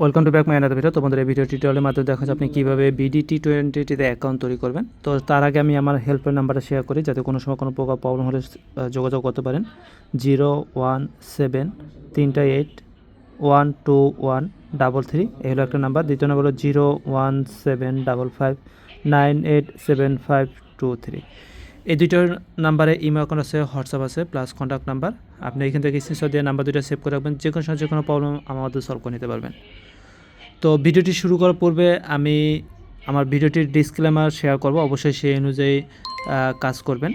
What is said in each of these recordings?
Welcome to back my another video. তোমাদের এই video টিউটোরিয়ালের মাধ্যমে দেখা যাচ্ছে আপনি কীভাবে BD-T20তে অ্যাকাউন্ট তৈরি করবেন। তো তার আগে আমি আমার হেল্পলাইন নাম্বারটা শেয়ার করি, যাতে কোনো সময় কোনো প্রকার প্রবলেম হলে যোগাযোগ করতে পারেন। 01738121133 এই হলো একটা নাম্বার। দ্বিতীয় নাম্বার হলো 01755987523। এই দুইটার নাম্বারে ইমেল অ্যাকাউন্ট আছে, হোয়াটসঅ্যাপ আছে, প্লাস কন্ট্যাক্ট নাম্বার। আপনি এখান থেকে স্ক্রিনশট দিয়ে নাম্বার দুটো সেভ করে রাখবেন, যে কোনো সময় যে কোনো প্রবলেম আমাদের সলভ করে নিতে পারবেন। তো ভিডিওটি শুরু করার পূর্বে আমি আমার ভিডিওটির ডিসক্লেমার শেয়ার করব, অবশ্যই সেই অনুযায়ী কাজ করবেন।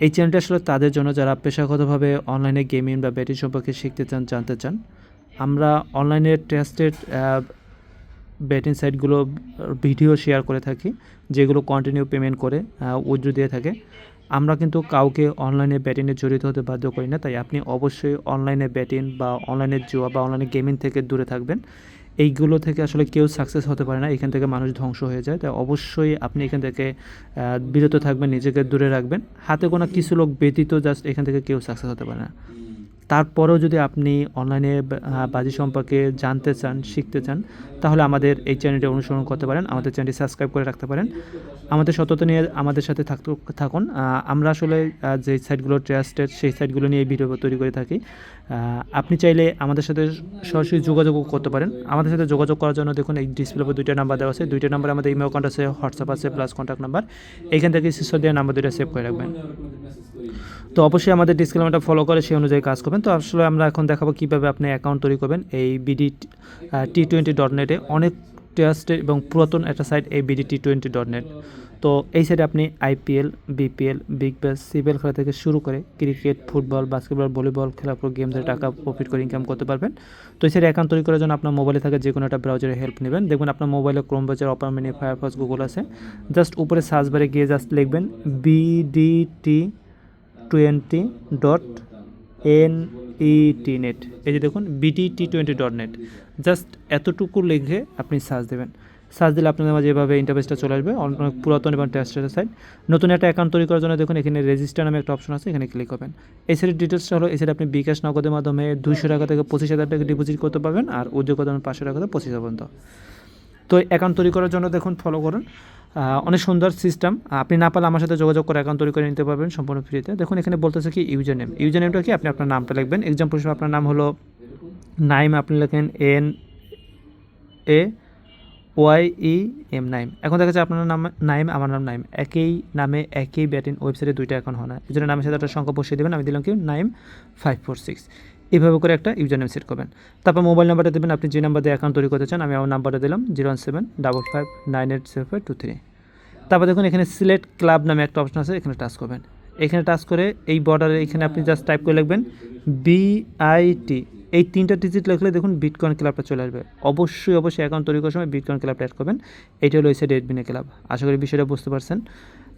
এই চ্যানেলটি আসলে তাদের জন্য যারা পেশাগতভাবে অনলাইনে গেমিং বা ব্যাটিং সম্পর্কে শিখতে চান, জানতে চান। আমরা অনলাইনে ট্রাস্টেড ব্যাটিং সাইটগুলো ভিডিও শেয়ার করে থাকি, যেগুলো কন্টিনিউ পেমেন্ট করে উইথড্র দিয়ে থাকে। আমরা কিন্তু কাউকে অনলাইনে ব্যাটিংয়ে জড়িত হতে বাধ্য করি না, তাই আপনি অবশ্যই অনলাইনে ব্যাটিং বা অনলাইনে জুয়া বা অনলাইনে গেমিং থেকে দূরে থাকবেন। এইগুলো থেকে আসলে কেউ সাকসেস হতে পারে না, এখান থেকে মানুষ ধ্বংস হয়ে যায়। তাই অবশ্যই আপনি এখান থেকে বিরত থাকবেন, নিজেকে দূরে রাখবেন। হাতে গোনা কিছু লোক ব্যতীত জাস্ট এখান থেকে কেউ সাকসেস হতে পারে না। তারপরেও যদি আপনি অনলাইনে বাজি সম্পর্কে জানতে চান, শিখতে চান, তাহলে আমাদের এই চ্যানেলটি অনুসরণ করতে পারেন, আমাদের চ্যানেলটি সাবস্ক্রাইব করে রাখতে পারেন। আমাদের সততা নিয়ে আমাদের সাথে থাকুন। আমরা আসলে যে সাইটগুলো ট্রাস্টেড, সেই সাইটগুলো নিয়ে এই ভিডিও তৈরি করে থাকি। আপনি চাইলে আমাদের সাথে সরাসরি যোগাযোগও করতে পারেন। আমাদের সাথে যোগাযোগ করার জন্য দেখুন এই ডিসপ্লে উপর দুইটা নাম্বার দেওয়া আছে। দুইটা নাম্বার আমাদের ইমেল অ্যাকাউন্ট আছে, হোয়াটসঅ্যাপ আছে, প্লাস কন্ট্যাক্ট নাম্বার। এইখান থেকে স্ক্রিনশট দিয়ে নাম্বার দুইটা সেভ করে রাখবেন। তো অবশ্যই আমাদের ডিসক্লেমারটা ফলো করে সেই অনুযায়ী কাজ করবেন। তো আসলে আমরা এখন দেখাবো কীভাবে আপনি অ্যাকাউন্ট তৈরি করবেন এই BD-T20.net। অনেক ট্রাস্টেড এবং পুরাতন একটা সাইট এই BD-T20.net। তো এই সাইডে আপনি IPL, BPL, Big Bash, CPL খেলা থেকে শুরু করে ক্রিকেট, ফুটবল, বাস্কেটবল, ভলিবল খেলার পর গেম ধরে টাকা প্রফিট করে ইনকাম করতে পারবেন। তো এই সাইডে অ্যাকাউন্ট তৈরি করার জন্য আপনার মোবাইলে থাকে যে কোনো একটা ব্রাউজারের হেল্প নেবেন। দেখবেন আপনার মোবাইলে ক্রোম ব্রাউজার, অপার মিনি, ফায়ারফক্স, গুগল আছে। জাস্ট উপরে সার্চ বারে গিয়ে জাস্ট লিখবেন BD-T20.net। এই যে দেখুন BD-T20.net, জাস্ট এতটুকু লিখে আপনি সার্চ দেবেন। সার্চ দিলে আপনাদের মাঝে এভাবে ইন্টারফেসটা চলে আসবে, অনেক পুরাতন এবং ট্রাস্টেড সাইট। নতুন একটা অ্যাকাউন্ট তৈরি করার জন্য দেখুন এখানে রেজিস্টার নামে একটা অপশন আছে, এখানে ক্লিক করবেন। এই সাইটের ডিটেলসটা হলো, এই সাইটে আপনি বিকাশ নগদের মাধ্যমে 200 টাকা থেকে 25,000 টাকা ডিপোজিট করতে পারবেন, আর উদ্যোগ করতে 500 টাকা থেকে 25,000 পর্যন্ত। তো অ্যাকাউন্ট তৈরি করার জন্য দেখুন ফলো করুন, অনেক সুন্দর সিস্টেম। আপনি না পারলে আমার সাথে যোগাযোগ করে অ্যাকাউন্ট তৈরি করে নিতে পারবেন সম্পূর্ণ ফ্রিতে। দেখুন এখানে বলতেছে কি ইউজার নেম। ইউজার নেমটা কি, আপনি আপনার নামটা লিখবেন। এক্সাম্পল হিসেবে আপনার নাম হলো নাইম, আপনি লেখেন NAYEM, নাইম। এখন দেখা যাচ্ছে আপনার নাম নাইম, আমার নাম নাইম, একই নামে একই ব্যাটিং ওয়েবসাইটে দুইটা এখন হয় না, এই জন্য নামের সাথে একটা সংখ্যা বসিয়ে দেবেন। আমি দিলাম কি নাইম 546। এইভাবে করে একটা ইউজার নেম সেট করবেন। তারপর মোবাইল নাম্বারটা দেবেন, আপনি যে নাম্বার দিয়ে অ্যাকাউন্ট তৈরি করতে চান। আমি আমার নাম্বারটা দিলাম 01755980523। তারপর দেখুন এখানে সিলেক্ট ক্লাব নামে একটা অপশন আছে, এখানে টাচ করবেন। এখানে টাচ করে এই বর্ডারে এখানে আপনি জাস্ট টাইপ করে লিখবেন BIT। এই 3টা ডিজিট লিখলে দেখুন বিটকয়েন ক্লাবটা চলে আসবে। অবশ্যই অ্যাকাউন্ট তৈরি করার সময় বিটকয়েন ক্লাবটা অ্যাড করবেন। এইটা হলো এই সাইড এডমিনে ক্লাব। আশা করি বিষয়টা বুঝতে পারছেন।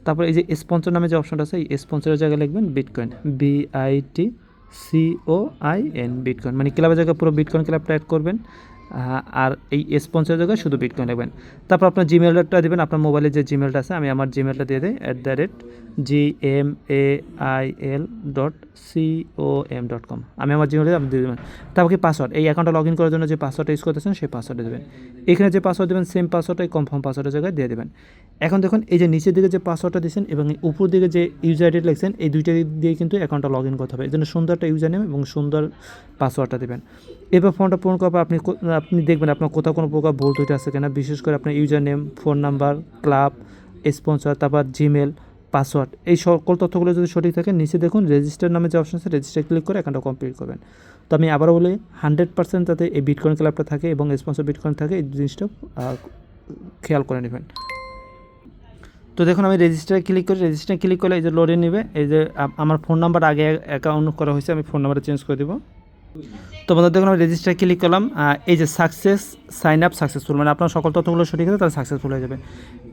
তারপর এই যে স্পন্সর নামে যে অপশনটা আছে, এই স্পন্সরের জায়গায় লিখবেন বিটকয়েন, BITCOIN, বিটকয়েন। মানে ক্লাবের জায়গায় পুরো বিটকয়েন ক্লাবটা অ্যাড করবেন, আর এই স্পন্সরের জায়গায় শুধু বিটকয়েন রাখবেন। তারপর আপনার জিমেলটা দেবেন, আপনার মোবাইলে যে জিমেলটা আছে, আমি আমার জিমেলটা দিয়ে দিই @gmail.com। আমি আমার জিমেলটা আপনি দিয়ে দেবেন। তারপর কি পাসওয়ার্ড, এই অ্যাকাউন্টটা লগ ইন করার জন্য যে পাসওয়ার্ডটা ইউজ করতেছেন সেই পাসওয়ার্ডটা দেবেন। এখানে যে পাসওয়ার্ড দেবেন সেম পাসওয়ার্ডটাই কনফার্ম পাসওয়ার্ডের জায়গায় দিয়ে দেবেন। এখন দেখুন এই যে নিচের দিকে যে পাসওয়ার্ডটা দিয়েছেন এবং উপর দিকে যে ইউজার আইডি লিখছেন, এই দুইটা দিয়ে কিন্তু অ্যাকাউন্টটা লগ ইন করতে হবে। এই জন্য সুন্দর একটা ইউজার নেম এবং সুন্দর পাসওয়ার্ডটা দেবেন। এবার ফর্মটা পূরণ করার পর আপনি দেখবেন আপনার কোথাও কোনো প্রকার ভুল ত্রুটি আছে কিনা। বিশেষ করে আপনার user name, phone number, club, sponsor, তারপর জিমেল, পাসওয়ার্ড, এই সকল তথ্যগুলো যদি সঠিক থাকে, নিচে দেখুন রেজিস্টার নামে যে অপশন আছে, রেজিস্টার ক্লিক করে অ্যাকাউন্টটা কমপ্লিট করবেন। তো আমি আবারও বলি 100% যাতে এই বিটকয়েন ক্লাবটা থাকে এবং স্পন্সর বিটকয়েন থাকে, এই জিনিসটা খেয়াল করে নেবেন। তো দেখুন আমি রেজিস্টারে ক্লিক করি, রেজিস্টারে ক্লিক করলে এই যে লোডে নেবে। এই যে আমার ফোন নাম্বার আগে অ্যাকাউন্ট করা হয়েছে, আমি ফোন নাম্বারটা চেঞ্জ করে দেবো। তো বন্ধুরা দেখুন আমি রেজিস্টার ক্লিক করলাম, এই যে সাইন আপ সাকসেসফুল, মানে আপনার সকল তথ্যগুলো সঠিক আছে, তাহলে সাকসেসফুল হয়ে যাবে।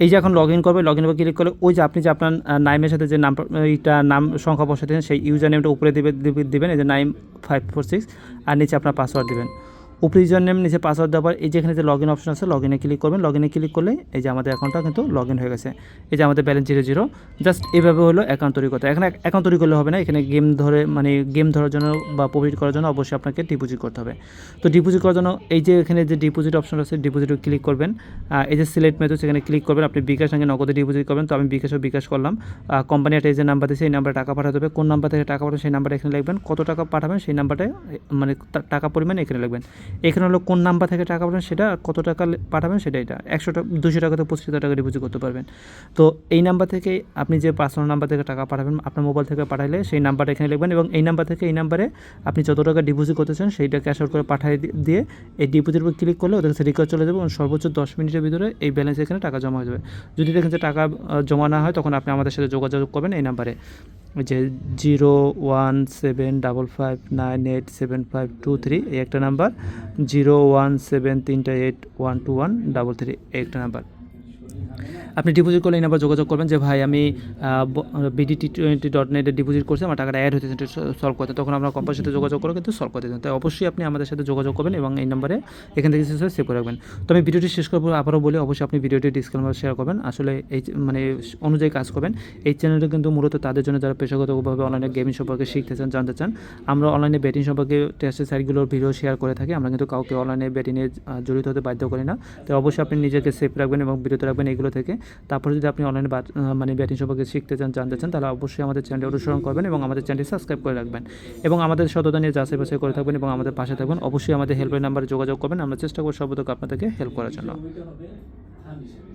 এই যে এখন লগ ইন করবে, লগ ইন করে ক্লিক করলে ওই যে আপনি যে আপনার নাইমের সাথে যে নাম সংখ্যা বসাতে সেই ইউজার নেমটা উপরে দিবেন, এই যে 9546, আর নিচে আপনার পাসওয়ার্ড দেবেন। উপরে ইউজার নেম, নিচে পাসওয়ার্ড দেওয়ার পর এই যেখানে যে লগ ইন অপশন আছে লগ ইনে ক্লিক করবেন। লগ ইনে ক্লিক করলে এই যে আমাদের অ্যাকাউন্টটা কিন্তু লগ ইন হয়ে গেছে। এই যে আমাদের ব্যালেন্স 0 জাস্ট এইভাবে হলো অ্যাকাউন্ট তৈরি করতে। এখানে অ্যাকাউন্ট তৈরি করলে হবে না, এখানে গেম ধরার জন্য বা প্রফিট করার জন্য অবশ্যই আপনাকে ডিপোজিট করতে হবে। তো ডিপোজিট করার জন্য এই যে এখানে যে ডিপোজিট অপশন আছে ডিপোজিটে ক্লিক করবেন। এই যে সিলেক্ট মেথড সেখানে ক্লিক করবেন। আপনি বিকাশ নাকি নগদে ডিপোজিট করবেন, তো আমি বিকাশ করলাম। কোম্পানি একটা এই যে নাম্বার দিয়েছে এই নাম্বারে টাকা পাঠাতে হবে। কোন নাম্বার থেকে টাকা পাঠাবেন সেই নাম্বারটা এখানে লিখবেন। কত টাকা পাঠাবেন সেই নাম্বারটা মানে টাকা পরিমাণ এখানে লিখবেন। এখানে হলো কোন নাম্বার থেকে টাকা পাঠাবেন সেটা, কত টাকা পাঠাবেন সেটা। এটা 100 টাকা 200 টাকা থেকে 25,000 টাকা ডিপোজিট করতে পারবেন। তো এই নাম্বার থেকে আপনি যে পার্সোনাল নাম্বার থেকে টাকা পাঠাবেন আপনার মোবাইল থেকে পাঠাইলে সেই নাম্বারটা এখানে লিখবেন এবং এই নাম্বার থেকে এই নাম্বারে আপনি যত টাকা ডিপোজিট করতেছেন সেইটা ক্যাশ আউট করে পাঠিয়ে দিয়ে এই ডিপোজিট উপর ক্লিক করলে ওদের কাছে রিকোয়েস্ট চলে যাবে এবং সর্বোচ্চ 10 মিনিটের ভিতরে এই ব্যালেন্স এখানে টাকা জমা হয়ে যাবে। যদি দেখেন যে টাকা জমা না হয় তখন আপনি আমাদের সাথে যোগাযোগ করবেন এই নাম্বারে, যে 017598752 এই একটা নাম্বার, 017381213 এই একটা নাম্বার। আপনি ডিপোজিট করলে এই নাম্বার যোগাযোগ করবেন যে ভাই আমি BDT20.net ডিপোজিট করছি, আমার টাকাটা অ্যাড হয়েছে সলভ করতে। তখন আমরা কোম্পানির সাথে যোগাযোগ করে কিন্তু সলভ করতে চান, তাই অবশ্যই আপনি আমাদের সাথে যোগাযোগ করবেন এবং এই নাম্বারে এখান থেকে সেভ করে রাখবেন। তো আমি ভিডিওটি শেষ করবো আবারও বলে অবশ্যই আপনি ভিডিওটি ডিসক্লেমার শেয়ার করবেন, আসলে এই অনুযায়ী কাজ করবেন। এই চ্যানেলটা কিন্তু মূলত তাদের জন্য যারা পেশাগতভাবে অনলাইনে গেমিং সম্পর্কে শিখতে চান, জানতে চান। আমরা অনলাইনে বেটিং সম্পর্কে টেস্টের সাইটগুলোর ভিডিও শেয়ার করে থাকি, আমরা কিন্তু কাউকে অনলাইনে বেটিংয়ে জড়িত হতে বাধ্য করি না। তাই অবশ্যই আপনি নিজেকে সেফ রাখবেন এবং বিরত রাখবেন এগুলো থেকে। তারপর যদি আপনি অনলাইনে ব্যাটিং সম্পর্কে শিখতে চান, জানতে চান, তাহলে অবশ্যই আমাদের চ্যানেলটি অনুসরণ করবেন এবং আমাদের চ্যানেলটি সাবস্ক্রাইব করে রাখবেন এবং আমাদের সততা নিয়ে যাচাই বাছাই করে থাকবেন এবং আমাদের পাশে থাকবেন। অবশ্যই আমাদের হেল্পলাইন নাম্বারে যোগাযোগ করবেন, আমরা চেষ্টা করব সর্বোচ্চ আপনাদেরকে হেল্প করার জন্য।